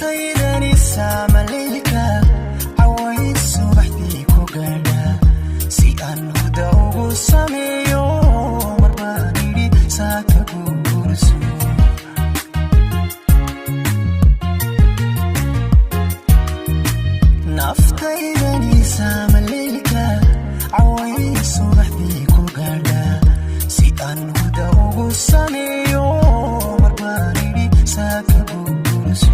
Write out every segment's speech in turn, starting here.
naftaydani saamaleylka cawayd subaxdii ku gaadha si aan huda ugu sameeyo marbaan idhi saaka guurso naftaydani saamaleylka cawayd subaxdii ku gaadha si aan huda ugu sameeyo marbaan idhi saaka guurso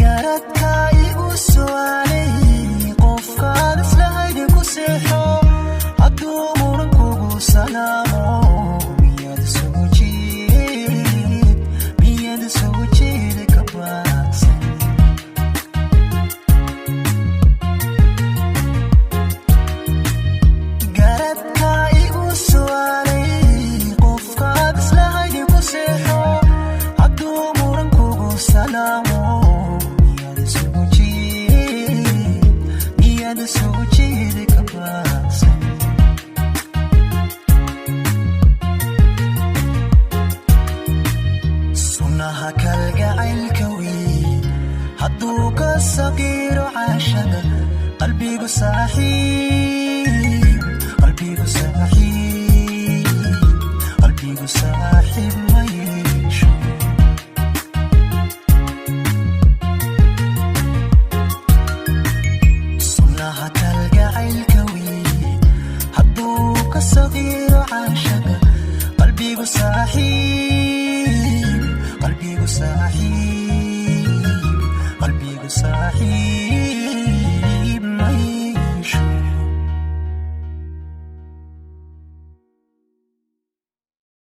garadka igu su'aalay qofkaad islahayd ku seexo hadduu muran kugu salaamo miyad soo jeeda ka baaqsan garadka igu su'aalay qofkaad islahayd ku seexo hadduu muran kugu salaamo miyad soo jeeda ka baaqsan sunaha kalgacaylka weyn hadduu ka saqiiro caashada qalbigu saaxiib ma yeesho sunaha kalgacaylka weyn hadduu ka saqiiro caashada qalbigu saaxiib